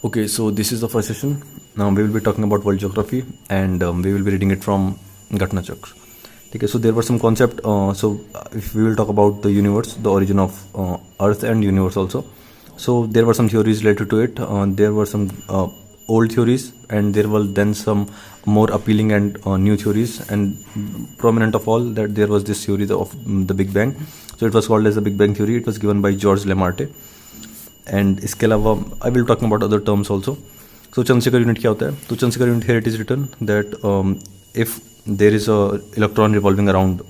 Okay, so this is the first session. Now we will be talking about world geography, and we will be reading it from Ghatna Chakra. Okay, so there were some concept. If we will talk about the universe, the origin of Earth and universe also. So there were some theories related to it. There were some old theories, and there were then some more appealing and new theories. And prominent of all that there was this theory of the Big Bang. So it was called as the Big Bang theory. It was given by George Lemaitre. And इसके अलावा I will talking about other terms also. So Chandrasekhar unit क्या होता है? तो Chandrasekhar unit here it is written that if there is a electron revolving around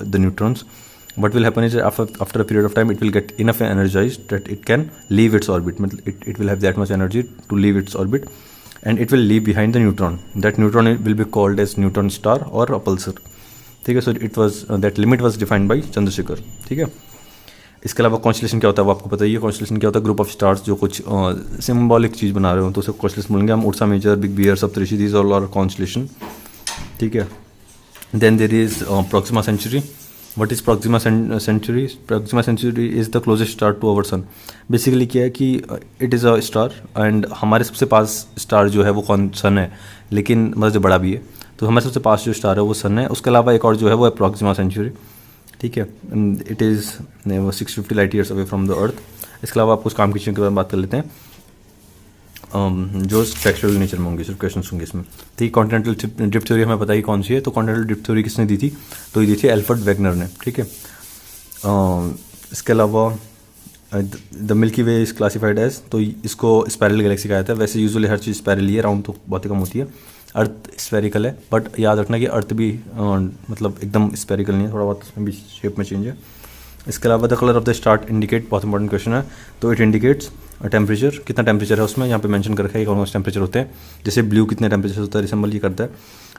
the neutrons, what will happen is after a period of time it will get enough energized that it can leave its orbit. It will have that much energy to leave its orbit, and it will leave behind the neutron. That neutron will be called as neutron star or a pulsar. ठीक है. So it was that limit was defined by Chandrashekhar. ठीक है. इसके अलावा constellation क्या होता है वो आपको पता ही है. कॉन्स्टलेशन क्या होता है? ग्रुप ऑफ स्टार्स जो कुछ सिम्बॉलिक चीज़ बना रहे हो तो उसे कॉन्स्टलेशन बोलेंगे हम. Ursa Major, big bear, Saptarishi, these all are constellation. ठीक है. Then there is Proxima Centauri. What is Proxima Centauri? Proxima Centauri is the closest star to our sun. Basically क्या है कि it is a star and हमारे सबसे पास star जो है वो कौन? सन है. लेकिन मतलब जो बड़ा भी है तो हमारे सबसे पास जो स्टार है वो सन है. उसके अलावा एक और जो है वो है प्रॉक्सिमा सेंचुरी. ठीक है. It is 650 light years away from the earth. इसके अलावा आप कुछ काम की चीज़ों के बारे में बात कर लेते हैं जो टेक्सचुअल नेचर में होंगे. सिर्फ क्वेश्चन होंगे इसमें. ठीक. कॉन्टिनेंटल ड्रिफ्ट थ्योरी हमें पता ही कौन सी है. तो कॉन्टिनेंटल ड्रिफ्ट थ्योरी किसने दी थी? तो ये दी थी एल्फ्रेड वेगनर ने. ठीक है. इसके अलावा the Milky Way is classified as, तो इसको स्पायरल गैलेक्सी कहा जाता है. वैसे यूजुअली हर चीज़ स्पायरल ही है, राउंड तो बहुत ही कम होती है. अर्थ स्फेरिकल है, बट याद रखना कि अर्थ भी मतलब एकदम स्फेरिकल नहीं है, थोड़ा बहुत उसमें भी शेप में चेंज है. इसके अलावा the colour of the star indicate, बहुत इंपॉर्टेंट क्वेश्चन है. तो इट इंडिकेट्स टेम्परेचर, कितना टेम्परेचर है उसमें यहाँ पे मेंशन कर रखा है कौन कौन टेम्परेचर होते हैं. जैसे ब्लू कितने टेम्परेचर होता है रिसेंबल ये करता है.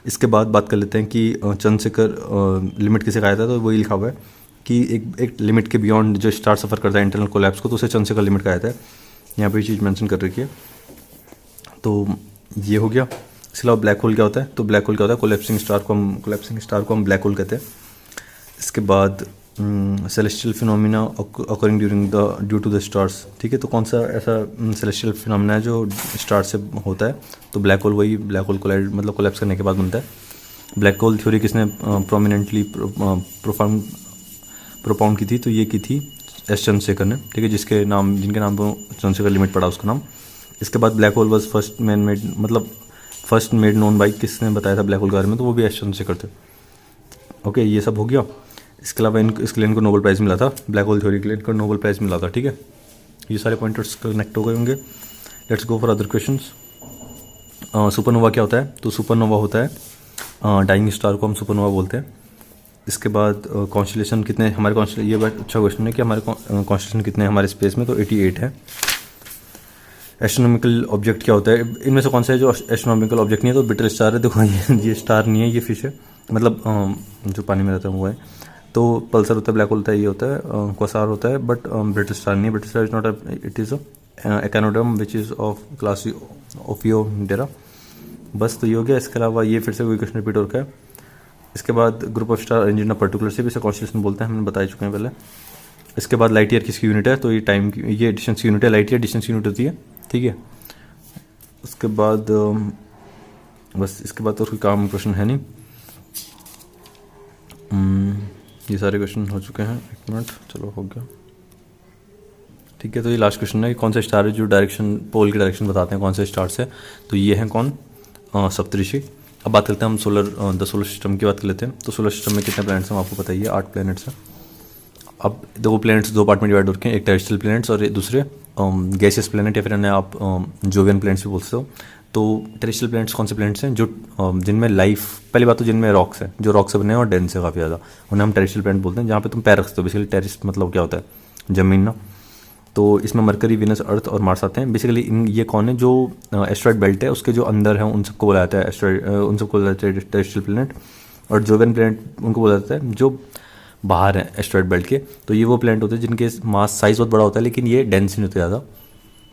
इसके बाद बात कर लेते हैं कि चंद्रशेखर लिमिट किसे कहा जाता है. तो वही लिखा हुआ है कि एक लिमिट के बियॉन्ड जो स्टार सफ़र करता है इंटरनल कोलैप्स को, तो उसे चंद्रशेखर लिमिट कहा जाता है. यहाँ पर ये चीज़ मैंशन कर रखी है. तो ये हो गया. इसके अलावा ब्लैक होल क्या होता है? तो ब्लैक होल क्या होता है? कोलैप्सिंग स्टार को हम ब्लैक होल कहते हैं. इसके बाद celestial phenomena occurring due to the stars. ठीक है. तो कौन सा ऐसा सेलेस्टियल फिनोमिना है जो स्टार से होता है? तो ब्लैक होल, वही ब्लैक होल कोलाइड मतलब कोलैप्स करने के बाद बनता है. ब्लैक होल थ्योरी किसने प्रोमिनेंटली प्रोपाउंड की थी? तो ये की थी एस चंद्रशेखर ने. ठीक है. जिनके नाम पर चंद्रशेखर लिमिट पड़ा उसका नाम. इसके बाद black hole was first made known by, किसने बताया था ब्लैक होल के बारे में? तो वो भी एस चंद्रशेखर थे. ओके. ये सब हो गया. इसके अलावा इसके लिए इनको नोबेल प्राइज़ मिला था. ब्लैक होल थ्योरी के लिए इनको नोबेल प्राइज़ मिला था. ठीक है. ये सारे पॉइंटर्स कनेक्ट हो गए होंगे. Let's go for other questions. Supernova क्या होता है? तो सुपरनोवा होता है डाइंग स्टार को हम सुपरनोवा बोलते हैं. इसके बाद कॉन्स्टलेशन कितने हमारे ये अच्छा क्वेश्चन है कि हमारे कॉन्स्टलेशन कितने हैं हमारे स्पेस में? तो 88 है. एस्ट्रोनॉमिकल ऑब्जेक्ट क्या होता है? इनमें से कौन सा है जो एस्ट्रोनॉमिकल ऑब्जेक्ट नहीं है? तो बिटर स्टार है. देखो ये स्टार नहीं है, ये फिश है, मतलब जो पानी में रहता है वो है. तो पल्सर होता है, ब्लैक होल होता है, ये होता है क्वासार होता है, बट ब्रिटिश स्टार नहीं है. British star is not it is echinoderm which is of class ओफियोडेरा. बस. तो ये हो गया. इसके अलावा ये फिर से कोई क्वेश्चन रिपीट हो रखा है. इसके बाद group of star arranged in a particular से भी इसे कॉन्स्टलेशन बोलते हैं, हमने बता चुके हैं पहले. इसके बाद लाइट ईयर किसकी यूनिट है? तो ये टाइम की, ये डिस्टेंस की यूनिट है. लाइट ईयर डिस्टेंस की यूनिट होती है. ठीक है. उसके बाद बस. इसके बाद तो कोई काम क्वेश्चन है नहीं. ये सारे क्वेश्चन हो चुके हैं. एक मिनट, चलो हो गया. ठीक है. तो ये लास्ट क्वेश्चन है कि कौन सा स्टार है जो डायरेक्शन पोल की डायरेक्शन बताते हैं कौन से स्टार से? तो ये हैं कौन? सप्तऋषि. अब बात करते हैं हम द सोलर सिस्टम की बात कर लेते हैं. तो सोलर सिस्टम में कितने प्लैनेट्स हैं आपको पता ही है? 8 प्लैनेट्स हैं. अब दो प्लैनेट्स दो पार्ट में डिवाइड हो रखे हैं. एक टेरेस्ट्रियल प्लैनेट्स और दूसरे गैसियस प्लैनेट, या फिर इन्हें आप जोवियन प्लैनेट्स भी बोल सकते हो. तो टेरेस्ट्रियल प्लैनेट्स कौन से प्लैनेट्स हैं? जो जिनमें लाइफ, पहली बात तो जिनमें रॉक्स हैं, जो रॉक से बने हैं और डेंस है काफ़ी ज़्यादा, उन्हें हम टेरेस्ट्रियल प्लैनेट बोलते हैं. जहाँ पे तुम पैर रखते हो. बेसिकली टेरेस्ट मतलब क्या होता है? ज़मीन ना. तो इसमें मरकरी, वीनस, अर्थ और मार्स आते हैं. बेसिकली ये कौन है? जो एस्ट्रॉइड बेल्ट है उसके जो अंदर है उन सबको बोला जाता है एस्ट्रॉइड, उन सबको बोला जाता है टेरेस्ट्रियल प्लैनेट. और जोवियन प्लैनेट उनको बोला जाता है जो बाहर है एस्ट्रॉइड बेल्ट के. तो ये वो प्लैनेट होते हैं जिनके मास साइज़ बहुत बड़ा होता है, लेकिन ये डेंस नहीं होते ज़्यादा.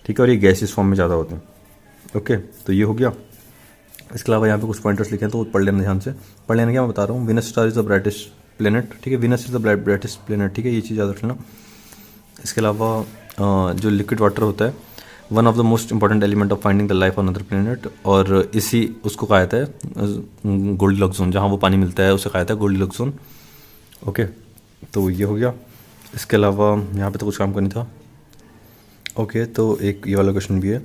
ठीक है. और ये गैसियस फॉर्म में ज़्यादा होते हैं. ओके. तो ये हो गया. इसके अलावा यहाँ पे कुछ पॉइंटर्स लिखे हैं तो पढ़ लेना ध्यान से. पढ़ लेना क्या मैं बता रहा हूँ. Venus star is the brightest planet. ठीक है. Venus is the brightest planet. ठीक है. ये चीज़ याद रखना. इसके अलावा जो लिक्विड वाटर होता है one of the most important element of finding the life on other planet, और इसी उसको कहा जाता है गोल्डीलॉक्स जोन, जहाँ वो पानी मिलता है उसे कहा जाता है गोल्डीलॉक्स जोन। ओके, तो ये हो गया। इसके अलावा यहाँ पे तो कुछ काम करनी था। ओके, तो एक ये वाला क्वेश्चन भी है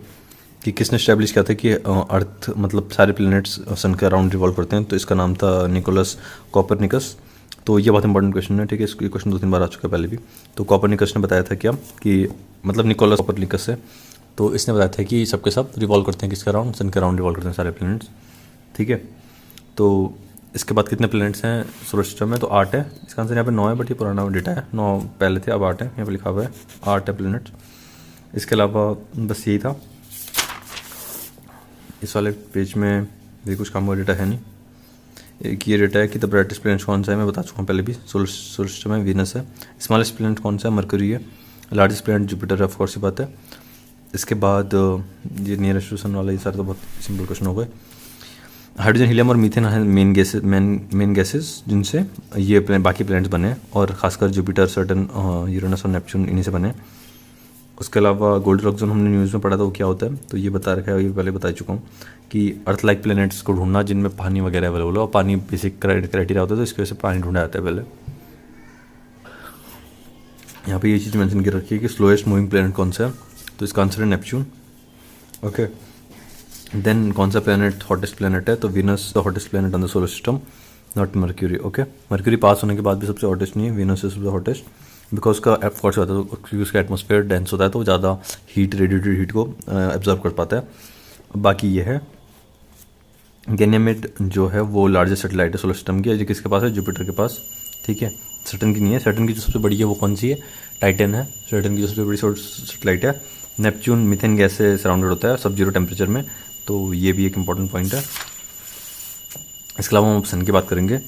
कि किसने स्टैब्लिश किया था कि अर्थ मतलब सारे प्लैनेट्स सन के अराउंड रिवॉल्व करते हैं, तो इसका नाम था निकोलस कॉपरनिकस। तो ये बहुत इंपॉर्टेंट क्वेश्चन है, ठीक है, इसको क्वेश्चन 2-3 बार आ चुका है पहले भी। तो कॉपरनिकस ने बताया था क्या कि मतलब निकोलस कॉपरनिकस है, तो इसने बताया था कि सबके सब रिवॉल्व करते हैं किसके अराउंड, सन के अराउंड रिवॉल्व करते हैं सारे प्लैनेट्स, ठीक है। तो इसके बाद कितने प्लैनेट्स हैं सोलर सिस्टम में, तो 8 है। इसका आंसर यहाँ पे 9 है, बट ये पुराना डेटा है, 9 पहले थे, अब 8 है, यहाँ पे लिखा हुआ है 8 है प्लैनेट्स। इसके अलावा बस यही था। इस वाले पेज में भी कुछ काम का डेटा है नहीं। एक ये डेटा है कि द ब्राइटेस्ट प्लैनेट कौन सा है, मैं बता चुका हूँ पहले भी, सोलर सिस्टम में वीनस है। स्मॉलेस्ट प्लैनेट कौन सा है, मरकरी है। लार्जेस्ट प्लैनेट जुपिटर है, ऑफ कोर्स ये बात है। इसके बाद ये नियरेस्ट टू सन वाला, ये सारे तो बहुत सिंपल क्वेश्चन हो गए। हाइड्रोजन, हीलियम और मीथेन है मेन गैसेस जिनसे ये बाकी प्लैनेट्स बने, और खासकर जुपिटर, सैटर्न, यूरेनस और नेपच्यून इन्हीं से बने। उसके अलावा गोल्डीलॉक्स जोन हमने न्यूज़ में पढ़ा था, वो क्या होता है, तो ये बता रखा है, ये पहले बता चुका हूँ कि अर्थ लाइक प्लैनेट्स को ढूंढना जिनमें पानी वगैरह अवेलेबल हो, और पानी बेसिक क्राइटेरिया होता है, तो इसकी वजह से पानी ढूंढा जाता है पहले। यहाँ पे ये चीज़ मेंशन कर रखी है कि स्लोएस्ट मूविंग प्लैनेट कौन सा है, तो इसका आंसर है नेपच्यून। ओके, देन कौन सा प्लैनेट हॉटेस्ट प्लैनेट है, तो Venus the hottest planet on the solar system, not Mercury. Okay, Mercury पास होने के बाद भी सबसे हॉटेस्ट नहीं है, Venus is the hottest, because उसका ऑफकोर्स होता है, क्योंकि उसका एटमॉस्फेयर डेंस होता है, तो ज़्यादा हीट, रेडिएटेड हीट को एब्जॉर्व कर पाता है। बाकी ये है गैनिमेड जो है वो लार्जेस्ट सैटेलाइट है सोलर सिस्टम की, जो किसके पास है, जुपिटर के पास, ठीक है, सैटर्न की नहीं है। सैटर्न की जो सबसे बड़ी है वो कौन सी है, टाइटन है, सैटर्न की जो सबसे बड़ी सैटेलाइट है। नेपच्यून मीथेन गैस से सराउंडेड होता है सब जीरो टेम्परेचर में, तो ये भी एक इंपॉर्टेंट पॉइंट है। इसके अलावा हम सन की बात करेंगे।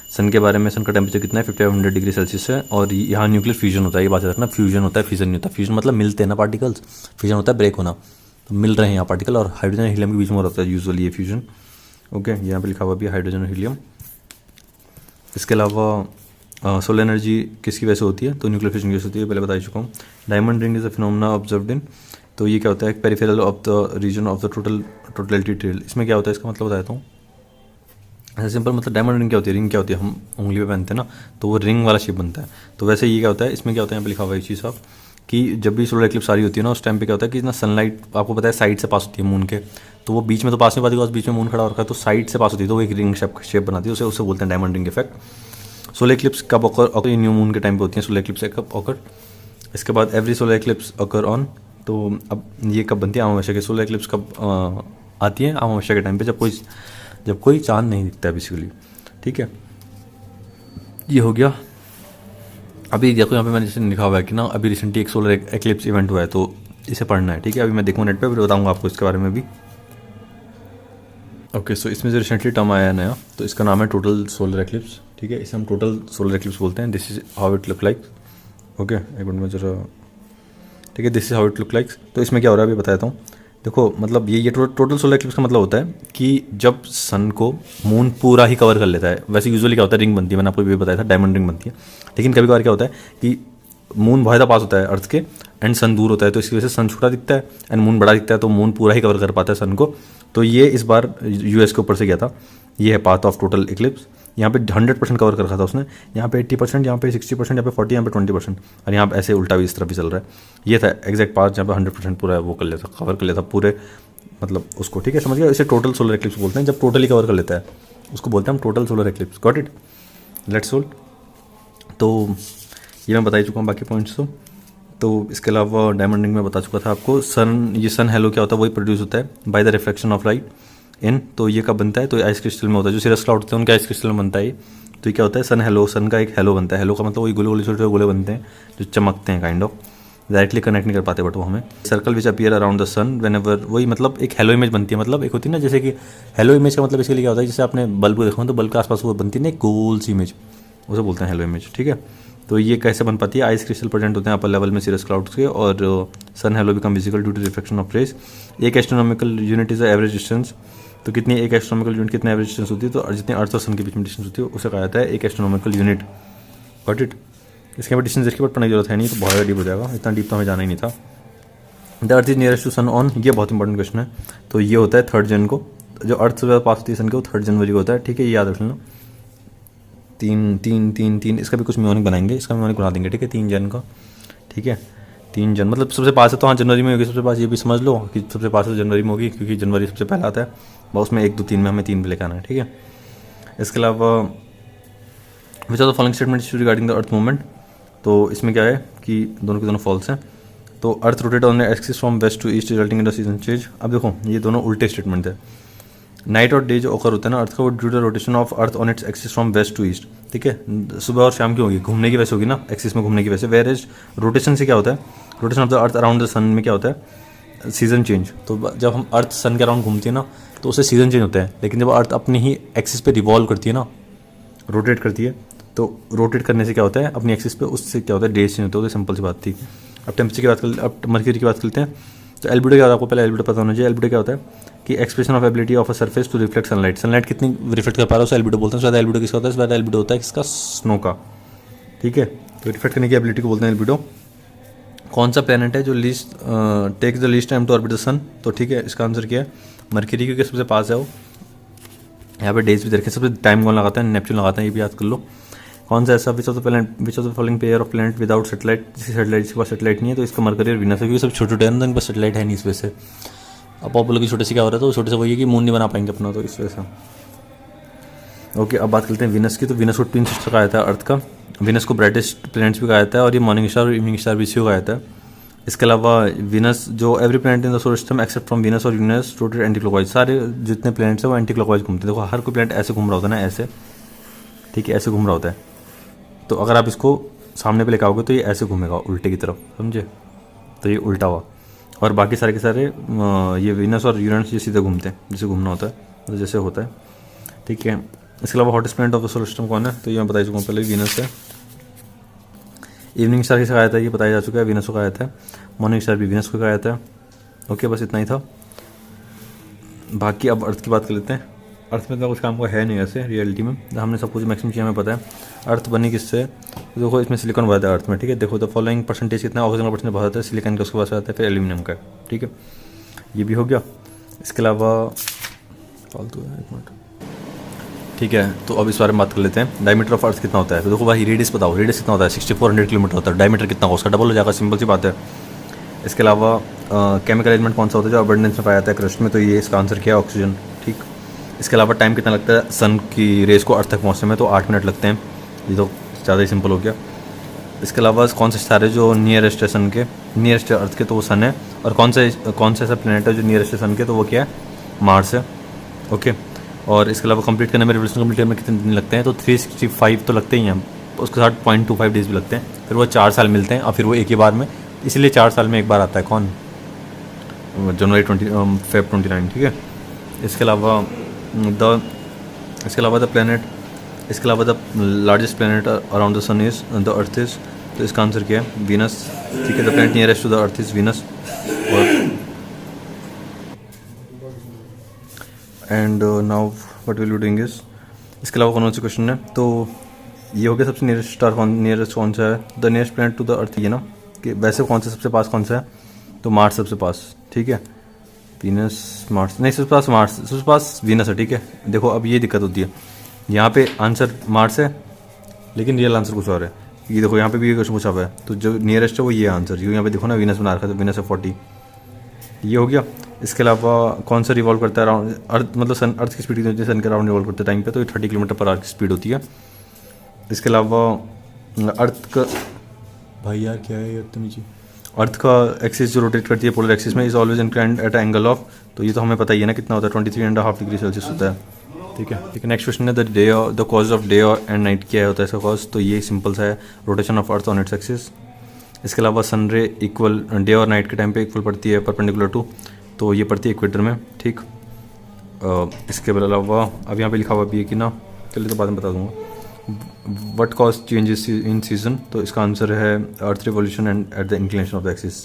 सन के बारे में, सन का टेम्परेचर कितना है, 5500 डिग्री सेल्सियस है, और यहाँ न्यूक्लियर फ्यूजन होता है, ये बात याद रखना, फ्यूजन होता है, फ्यूजन नहीं होता। फ्यूजन मतलब मिलते हैं ना पार्टिकल्स, फ्यूजन होता है ब्रेक होना, तो मिल रहे हैं यहाँ पार्टिकल, और हाइड्रोजन और हीलियम के बीच में होता है यूजुअली ये फ्यूजन। ओके, यहाँ पे लिखा हुआ भी हाइड्रोजन और हीलियम। इसके अलावा सोलर एनर्जी किसकी वजह से होती है, तो न्यूक्लियर फ्यूजन की वजह से होती है, पहले बता चुका हूँ। Diamond ring is a phenomena observed in, तो ये क्या होता है, एक peripheral of the region of the totality trail. इसमें क्या होता है, इसका मतलब बताता हूँ। ऐसे सिंपल, मतलब डायमंड रिंग क्या होती है, रिंग क्या होती है, हम उंगली पे पहनते हैं ना, तो वो रिंग वाला शेप बनता है। तो वैसे ये क्या होता है, इसमें क्या होता है, यहाँ पे लिखा हुआ है एक चीज़ साफ, कि जब भी सोलर एक्लिप्स आ रही होती है ना, उस टाइम पे क्या होता है कि ना सनलाइट आपको पता है साइड से पास होती है मून के, तो वो बीच में तो पास नहीं पाती, बिकॉज बीच में मून खड़ा रखा है, तो साइड से पास होती है, तो वो एक रिंग शेप बनाती है, उसे बोलते हैं diamond ring effect. Solar eclipse कब ऑकर, न्यू मून के टाइम पे होती है सोलर एक्लिप्स कब ऑकर। इसके बाद every solar eclipse occur on, तो अब ये कब बनती है, अमावस्या के। सोलर एक्लिप्स कब आती है, अमावस्या के टाइम पे, जब कोई चांद नहीं दिखता है बेसिकली, ठीक है। ये हो गया। अभी देखो यहाँ पे मैंने जैसे लिखा हुआ है कि ना अभी रिसेंटली एक सोलर एक्लिप्स इवेंट हुआ है, तो इसे पढ़ना है, ठीक है। अभी मैं देखूँ नेट पे, फिर बताऊँगा आपको इसके बारे में भी। ओके, सो इसमें जो रिसेंटली टर्म आया है नया, तो इसका नाम है टोटल सोलर एक्लिप्स, ठीक है। इसे हम टोटल सोलर एक्लिप्स बोलते हैं। This is how it look like. Okay, एक मिनट में जरा, ठीक है, this is how it look like. तो इसमें क्या हो रहा है अभी बताता हूँ। देखो, मतलब ये टोटल सोलर एक्लिप्स का मतलब होता है कि जब सन को मून पूरा ही कवर कर लेता है। वैसे यूजुअली क्या होता है, रिंग बनती है, मैंने आपको भी बताया था, डायमंड रिंग बनती है। लेकिन कभी कभार क्या होता है कि मून बहुत ज़्यादा पास होता है अर्थ के, एंड सन दूर होता है, तो इसकी वजह से सन छोटा दिखता है एंड मून बड़ा दिखता है, तो मून पूरा ही कवर कर पाता है सन को। तो ये इस बार यूएस के ऊपर से गया था। ये है पाथ ऑफ टोटल एक्लिप्स। यहाँ पे 100% कवर कर रखा था उसने, यहाँ पे 80%, यहाँ पे 60%, यहाँ पे 40%, यहाँ पे 20%, और यहाँ पे ऐसे उल्टा भी इस तरफ भी चल रहा है। ये था एग्जैक्ट पाथ जहाँ पे 100% पूरा वो कर लेता, कवर कर लेता पूरे, मतलब उसको, ठीक है, समझ गया। इसे टोटल सोलर एक्लिप्स बोलते हैं, जब टोटली कवर कर लेता है उसको बोलते हैं हम total solar eclipse. Got it, let's solve. तो ये मैं बता ही चुका हूँ बाकी पॉइंट्स तो इसके अलावा डायमंड रिंग में बता चुका था आपको। ये सन हेलो क्या होता है, वही प्रोड्यूस होता है by the reflection of light in. तो ये कब बनता है, तो आइस क्रिस्टल में होता है, जो सिरस क्लाउड होते हैं उनके आइस क्रिस्टल में बनता है। तो ये क्या होता है, सन हेलो, सन का एक हेलो बनता है। हेलो का मतलब वही गोले गोले छोटे गोले बनते हैं जो चमकते हैं, काइंड ऑफ डायरेक्टली कनेक्ट नहीं कर पाते, बट वो हमें circle which appear around the sun whenever, वही मतलब एक हेलो इमेज बनती है। मतलब एक होती है ना, जैसे कि हेलो इमेज का मतलब इसके लिए क्या होता है, जैसे आपने बल्ब को देखा तो बल्ब के आसपास वो बनती है ना एक गोल सी इमेज, उसे बोलते हैं हेलो इमेज, ठीक है। तो ये कैसे बन पाती है, आइस क्रिस्टल प्रेजेंट होते हैं अपर लेवल में सीरस क्लाउड्स के, और sun halo become visible due to reflection of rays. एक astronomical unit is average distance. तो कितनी एक एस्ट्रोनॉमिकल यूनिट कितनी एवरेज डिस्टेंस होती है, तो जितनी अर्थ और सन के बीच में डिस्टेंस होती है उसे कहा जाता है एक एस्ट्रोनॉमिकल यूनिट। Got it. इसके बाद डिस्टेंस देखिए, बट पढ़ने की जरूरत है नहीं, तो बहुत ज़्यादा डीप हो जाएगा, इतना डीप तो हमें जाना ही नहीं था। The earth is nearest to sun on, ये बहुत इंपॉर्टेंट क्वेश्चन है। तो ये होता है 3 जन को, जो अर्थ से ज़्यादा पास होती है सन के, वो 3 जनवरी को होता है, ठीक है, ये याद रख लेना। 3 इसका भी कुछ म्योनिक बनाएंगे, इसका म्योनिक बना देंगे, ठीक है, 3 जन का, ठीक है। 3 जन मतलब सबसे पास है तो हाँ जनवरी में होगी सबसे पास, ये भी समझ लो कि सबसे पास है तो जनवरी में होगी, क्योंकि जनवरी सबसे पहला आता है, बस उसमें 1 2 3 में हमें 3 भी लेकर आना है, ठीक है। इसके अलावा which are the following statements regarding the earth movement, तो इसमें क्या है कि दोनों के दोनों फॉल्स हैं। तो earth rotate on axis from west to east resulting in the season change. अब देखो ये दोनों उल्टे स्टेटमेंट है। नाइट और डे जो ओकर होता है ना अर्थ का, वो due to rotation of earth on its axis from west to east, ठीक है, सुबह और शाम की होगी, घूमने की वजह से होगी ना, एक्सिस में घूमने की वजह से। वेयर इज रोटेशन से क्या होता है, rotation of the earth around the sun में क्या होता है, सीजन चेंज। तो जब हम अर्थ सन के अराउंड घूमती है ना तो उससे सीजन चेंज होता है, लेकिन जब अर्थ अपनी ही एक्सिस पे रिवॉल्व करती है ना, रोटेट करती है, तो रोटेट करने से क्या होता है अपनी एक्सिस पे, उससे क्या होता है डेज चेंज होते हैं। सिंपल सी बात थी। अब टेम्परेचर की बात कर, अब मर्क्यूरी की बात करते हैं। तो एल्बिडो क्या होता है, आपको पहले एल्बिडो पता होना चाहिए। एल्बिडो क्या होता है कि expression of ability of a surface to reflect sunlight, sunlight कितनी रिफ्लेक्ट कर पा रहा है उसे एल्बिडो बोलते हैं। उसके बाद एल्बिडो किसका होता है, इसके बाद एल्बिडो होता है किसका, स्नो का, ठीक है। तो रिफ्लेक्ट करने की एबिलिटी को बोलते हैं एल्बिडो। कौन सा प्लैनेट है जो least takes the least time to orbit the sun, तो ठीक है इसका आंसर क्या है, मर्क्यूरी, क्योंकि सबसे पास है वो। यहाँ पे डेज भी देखें, सबसे टाइम कौन लगाता है, नेपच्यून लगाता है, ये भी याद कर लो। कौन सा ऐसा which of the following pair of planet without satellite, जिसकी सेटेलाइट, जिसके पास सेटेलाइट नहीं है, तो इसका मरकरी और वीनस है, क्योंकि सब छोटे छोटे हैं, तो इनके पास सेटेलाइट है नहीं इस वजह से। अब पॉपुलर की छोटे से क्या हो रहा है, तो छोटे से वही है कि मून नहीं बना पाएंगे अपना, तो इस वजह से। ओके, अब बात करते हैं वीनस की। तो वीनस को ट्विन सिस्टर कहा जाता है अर्थ का, वीनस को ब्राइटेस्ट प्लैनेट्स भी कहा जाता है, और ये मॉर्निंग स्टार और इवनिंग स्टार भी इसी को कहा जाता है। इसके अलावा वीनस जो every planet in the solar system except from Venus और यूरेनस रोटेट एंटी क्लॉकवाइज, सारे जितने प्लैनेट्स हैं वो एंटी क्लॉकवाइज घूमते हैं। देखो हर कोई प्लैनेट ऐसे घूम रहा होता है ना, ऐसे, ठीक है, ऐसे घूम रहा होता है। तो अगर आप इसको सामने पे लेकर आओगे तो ये ऐसे घूमेगा उल्टे की तरफ, समझे, तो ये उल्टा हुआ। और बाकी सारे के सारे ये वीनस और यूरेनस ये सीधे घूमते हैं, जैसे घूमना होता है, तो जैसे होता है, ठीक है। इसके अलावा hottest planet of the solar system कौन है, तो ये मैं बता चुका हूँ पहले, वीनस है। इवनिंग स्टार किसे कहा जाता है, ये बताया जा चुका है, वीनस को कहा जाता है। मॉर्निंग स्टार भी वीनस को कहा जाता है। ओके, बस इतना ही था। बाकी अब अर्थ की बात कर लेते हैं। अर्थ में तो कुछ काम का है नहीं ऐसे रियलिटी में, हमने सब कुछ मैक्सिमम चीज़ हमें पता है। अर्थ बनी किससे, तो देखो इसमें सिलिकॉन बहुत है अर्थ में, ठीक है। देखो द फॉलोइंग परसेंटेज कितना, ऑक्सीजन का परसेंटेज बहुत है, सिलिकॉन का उसके पास आता है, फिर एल्यूमिनियम का, ठीक है, ये भी हो गया। इसके अलावा फालतू है, एक मिनट, ठीक है। तो अब इस बारे में बात कर लेते हैं, डायमीटर ऑफ अर्थ कितना होता है। तो देखो भाई रेडियस बताओ, रेडियस कितना होता है, 6400 किलोमीटर होता है, डायमीटर कितना होगा उसका डबल हो जाएगा, सिंपल सी बात है। इसके अलावा केमिकल एलिमेंट कौन सा होता है जो अबंडेंस में पाया जाता है क्रस्ट में, तो ये इसका आंसर क्या है, ऑक्सीजन, ठीक। इसके अलावा टाइम कितना लगता है सन की रेस को अर्थ तक पहुँचने में, तो 8 मिनट लगते हैं, ये तो ज़्यादा ही सिंपल हो गया। इसके अलावा कौन से सितारे जो नियरेस्ट है सन के, नियरेस्ट है अर्थ के, तो वो सन है। और कौन सा ऐसा प्लेनेट है जो नियरेस्ट है सन के, तो वो क्या है, मार्स है, ओके। और इसके अलावा कंप्लीट करने में, रिवोल्यूशन कंप्लीट करने में कितने दिन लगते हैं, तो 365 तो लगते ही हैं, उसके साथ 0.25 डेज भी लगते हैं, फिर वो 4 साल मिलते हैं, और फिर वो एक ही बार में, इसलिए 4 साल में एक बार आता है, कौन, जनवरी 29, ठीक है। इसके अलावा द प्लैनेट, इसके अलावा the largest planet around the sun is the earth is, तो इसका आंसर क्या है, वीनस, ठीक है। The planet nearest to the earth is Venus. और and now what will be doing is, इसके अलावा कौन सा क्वेश्चन है, तो ये हो गया सबसे नियरेस्ट स्टार नियरेस्ट कौन सा है, the nearest planet to the earth, ये ना, कि वैसे कौन सा सबसे पास कौन सा है, तो मार्स सबसे पास, ठीक है। वीनस, मार्स नहीं, सबसे पास मार्स, सबसे पास वीनस है, ठीक है। देखो अब ये दिक्कत होती है, यहाँ पे आंसर मार्स है लेकिन रियल आंसर कुछ और है, ये देखो यहाँ पे भी कुछ पूछा हुआ है, तो जो नियरेस्ट है वो ये आंसर, यहाँ पे देखो ना वीनस बना रखा है, तो वीनस है 40, ये हो गया। इसके अलावा कौन सा रिवॉल्व करता है अराउंड अर्थ, मतलब सन, अर्थ की स्पीड होती है सन के अराउंड रिवॉल्व करते टाइम पे, तो ये 30 किलोमीटर पर आवर की स्पीड होती है। इसके अलावा अर्थ का, भाई यार क्या है अर्थ नीचे, अर्थ का एक्सिस जो रोटेट करती है पोलर एक्सिस में, is always inclined at angle of, तो ये तो हमें पता ही है ना कितना होता है, 23.5 डिग्री सेल्सियस होता है, ठीक है। ठीक है, नेक्स्ट क्वेश्चन है the cause of day and night क्या होता है इसका कॉज, तो ये सिंपल सा है, rotation of earth on its axis. इसके अलावा सन रे इक्वल डे और नाइट के टाइम पे इक्वल पड़ती है परपेंडिकुलर टू, तो ये पड़ती है इक्वेटर में, ठीक। इसके अलावा अब यहाँ पे लिखा हुआ भी है कि ना, चलिए तो बाद में बता दूंगा, what cause changes in season, तो इसका आंसर है earth revolution and at the inclination of the axis,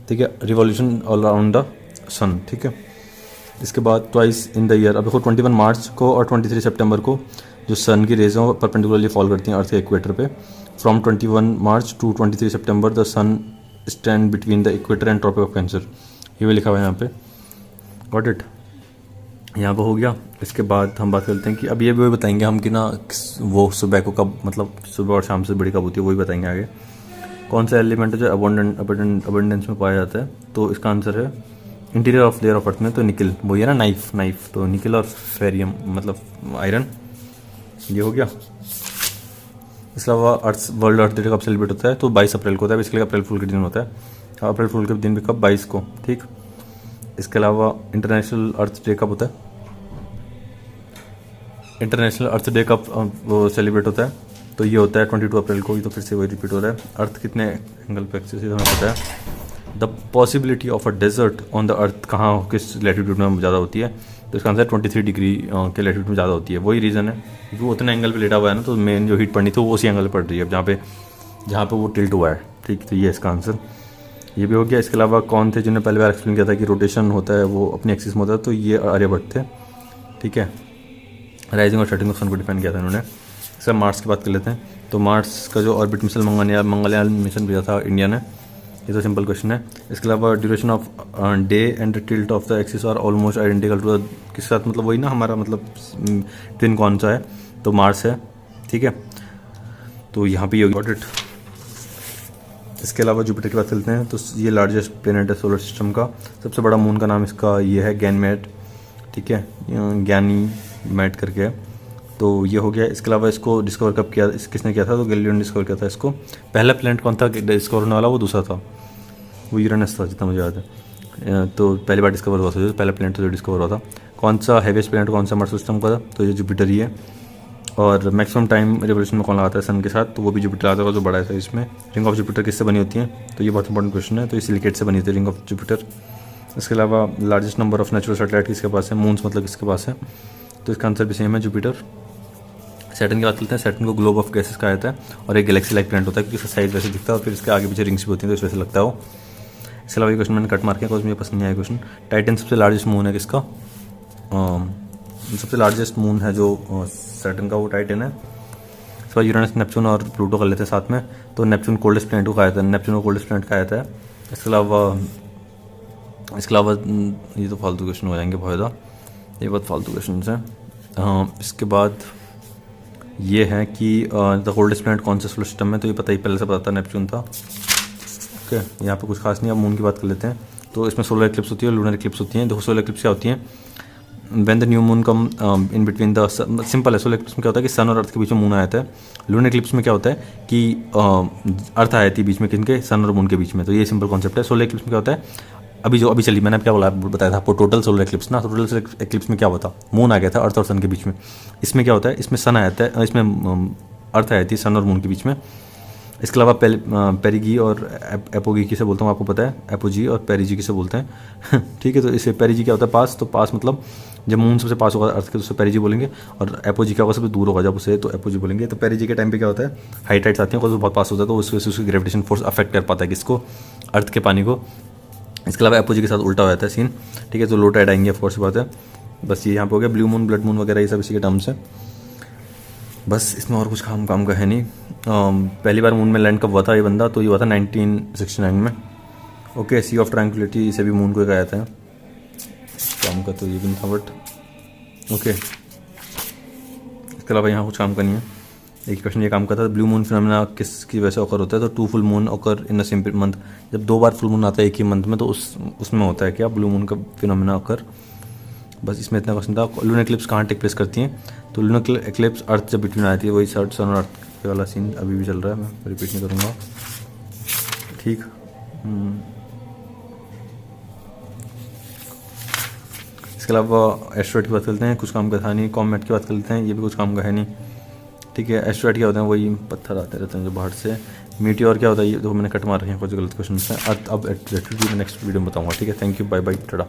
ठीक है, revolution all around the sun, ठीक है। इसके बाद ट्वाइस इन द ईयर, अब देखो 21 मार्च को और 23 सितंबर को जो सन की रेज हैं वो परपेंडिकुलरली फॉल करती हैं अर्थ के इक्वेटर पे, from 21 March to 23 September the sun stand between the equator and Tropic of Cancer, ये भी लिखा हुआ है यहाँ पे। गॉट इट, यहाँ पर हो गया। इसके बाद हम बात करते हैं कि अब ये भी बताएंगे हम कि ना वो सुबह को कब, मतलब सुबह और शाम से बड़ी कब होती है, वही बताएंगे आगे। कौन सा एलिमेंट है जो अबंडेंस में पाया जाता है, तो इसका आंसर है interior of layer of earth में, तो निकल, वही है ना नाइफ, तो निकल और फेरियम मतलब आयरन, ये हो गया। इसके अलावा वर्ल्ड अर्थ डे कब सेलिब्रेट होता है, तो 22 अप्रैल को होता है, बेसिकली अप्रैल फूल के दिन होता है, अप्रैल फूल के दिन भी कब, 22 को, ठीक। इसके अलावा इंटरनेशनल अर्थ डे कब होता है, इंटरनेशनल अर्थ डे कब वो सेलिब्रेट होता है, तो ये होता है 22 अप्रैल को। ये तो फिर से वही रिपीट हो रहा है। अर्थ कितने एंगल पे एक्सिस है हमें पता है। The possibility of a desert on the earth कहाँ, किस लैटिट्यूड में ज़्यादा होती है, तो इसका आंसर 23 डिग्री के लैटिट्यूड में ज़्यादा होती है। वही रीज़न है क्योंकि वो उतने एंगल पे लेटा हुआ है ना, तो मेन जो हीट पड़नी थी वो उसी एंगल पर पड़ रही है जहाँ पे वो टिल्ट हुआ है, ठीक। तो ये इसका आंसर ये भी हो गया। इसके अलावा कौन थे जिन्होंने पहले बार एक्सप्लेन किया था कि रोटेशन होता है वो अपनी एक्सिस में होता है, तो ये आर्यभट्ट थे, ठीक है। राइजिंग और सेटिंग ऑफ सन को डिफाइन किया था इन्होंने। सर मार्स की बात कर लेते हैं, तो मार्स का जो ऑर्बिट मिशन मंगलयान मिशन भेजा था इंडिया ने, ये तो सिंपल क्वेश्चन है। इसके अलावा duration of day and tilt of the axis are almost identical to the, किसके साथ, मतलब वही ना हमारा मतलब ट्विन कौन सा है, तो मार्स है, ठीक है। तो यहाँ पे ये ऑडिट। इसके अलावा जुपिटर की बात करते हैं, तो ये लार्जेस्ट प्लेनेट है सोलर सिस्टम का। सबसे बड़ा मून का नाम इसका ये है गैनमेट, ठीक है, ज्ञानी मैट करके है, तो ये हो गया। इसके अलावा इसको डिस्कवर कब किया, किसने किया था, तो गैलीलियो ने डिस्कवर किया था इसको। पहला प्लैनेट कौन था डिस्कवर होने वाला, वो दूसरा था, वो यूरेनस था जितना मुझे याद है। तो पहली बार डिस्कवर हुआ था, जो पहला प्लैनेट जो डिस्कवर हुआ था। कौन सा हैवीएस्ट प्लैनेट कौन सा सोलर सिस्टम का था, तो ये जुपिटर ही है। और मैक्सिमम टाइम रिवोल्यूशन में कौन लगाता है सन के साथ, तो वो भी जुपिटर आता है, जो बड़ा है इसमें। रिंग ऑफ जुपिटर किससे बनी होती है, तो ये बहुत इंपॉर्टेंट क्वेश्चन है, तो ये सिलिकेट से बनी होती है रिंग ऑफ जुपिटर। इसके अलावा largest number of natural satellite किसके पास है, मून्स मतलब किसके पास है, तो इसका आंसर भी सेम है, जुपिटर। सैटर्न की बात करते हैं, सैटर्न को ग्लोब ऑफ गैसेस कहा जाता है और एक गैलेक्सी लाइक प्लैनेट होता है, क्योंकि इसका साइज वैसे दिखता है और फिर इसके आगे पीछे रिंग्स भी होती हैं, तो इस वजह से लगता है वो। इसके अलावा ये क्वेश्चन मैंने कट मार किया, मुझे पसंद नहीं आया क्वेश्चन। टाइटन सबसे लार्जेस्ट मून है किसका, सबसे लार्जेस्ट मून है जो सैटर्न का, वो टाइटन है। इसके बाद यूरेनस, नेपच्यून और प्लूटो कर लेते हैं साथ में, तो नेपच्यून कोल्डेस्ट प्लैनेट को कहा जाता है, नेपच्यून को कोल्डेस्ट प्लैनेट कहा जाता है। इसके अलावा ये तो फालतू क्वेश्चन हो जाएंगे बहुत ज़्यादा, ये बहुत फालतू क्वेश्चन हैं। इसके बाद ये है कि द कोल्डेस्ट प्लैनेट कौन से सोलर सिस्टम में, तो ये पता ही पहले से पता था, नेपच्यून था, ओके। यहाँ पे कुछ खास नहीं। अब मून की बात कर लेते हैं, तो इसमें सोलर एक्लिप्स होती है और लूनर एक्लिप्स होती हैं। देखो सोलर एक्लिप्स क्या होती हैं, when the new moon come in between the, simple है। सोलर एक्लिप्स में क्या होता है कि सन और अर्थ के बीच में मून आ जाता है। लूनर एक्लिप्स में क्या होता है कि अर्थ आ जाती है बीच में, किनके, सन और मून के बीच में, तो ये सिंपल कॉन्सेप्ट है। सोलर एक्लिप्स में क्या होता है, अभी चली मैंने क्या बताया था आपको, टोटल सोलर एक्लिप्स ना, टोटल सोलर एक्लिप्स में क्या होता, मून आ गया था अर्थ और सन के बीच में। इसमें क्या होता है, इसमें सन आ जाता है, इसमें अर्थ आ जाती है सन और मून के बीच में। इसके अलावा पेरिजी और एपोजी किसे बोलता हूँ आपको पता है, एपोजी और पेरिजी किसे बोलते हैं ठीक है। तो इसे पेरिजी क्या होता है, पास, तो पास मतलब जब मून सबसे पास होगा अर्थ के, तो उसे पेरिजी बोलेंगे। और एपोजी क्या होगा, सबसे दूर होगा जब उसे, तो एपोजी बोलेंगे। तो पेरिजी के टाइम पे क्या होता है, हाई टाइड्स आती हैं, तो बहुत पास होता है, तो उस वजह से उसकी ग्रेविटेशन फोर्स अफेक्ट कर पाता है किसको, अर्थ के पानी को। इसके अलावा एपोजी के साथ उल्टा हो जाता है सीन, ठीक है, तो लो टाइड आएंगे, ऑफकोर्स बात है। बस ये यहाँ पे हो गया, ब्लू मून, ब्लड मून वगैरह ये सब इसी के टर्म्स है। बस इसमें और कुछ काम का है नहीं। पहली बार मून में लैंड कब हुआ था ये बंदा, तो ये हुआ था 1969 में, ओके। सी ऑफ ट्रैंक्विलिटी, इसे भी मून को कहा जाता है, काम का तो ये भी नहीं था, बट ओके। इसके अलावा यहाँ कुछ काम का नहीं है। एक क्वेश्चन ये काम करता है, ब्लू मून फिनोमेना किसकी वजह से ऑकर होता है, तो 2 full moon occur in the same month. जब 2 बार फुल मून आता है एक ही मंथ में, तो उसमें होता है क्या, ब्लू मून का फिनोमेना ऑकर। बस इसमें इतना क्वेश्चन था। लूनर एक्लिप्स कहाँ टेक प्लेस करती हैं, तो लूनर एक्लिप्स अर्थ जब बिटवीन आती है, वही सन और अर्थ वाला सीन अभी भी चल रहा है, मैं रिपीट नहीं करूँगा, ठीक। इसके अलावा एस्ट्रॉइड की बात करते हैं, कुछ काम का था नहीं। कॉमेट की बात कर लेते हैं, ये भी कुछ काम का है नहीं, ठीक है। एस्ट्रॉइड क्या होते हैं, वही पत्थर आते रहते हैं जो बाहर से। मीटियोर क्या होता है, ये तो मैंने कट मार रखे हैं कुछ गलत क्वेश्चन है। अब नेक्स्ट वीडियो में बताऊँगा, ठीक है। Thank you, bye bye, Tata.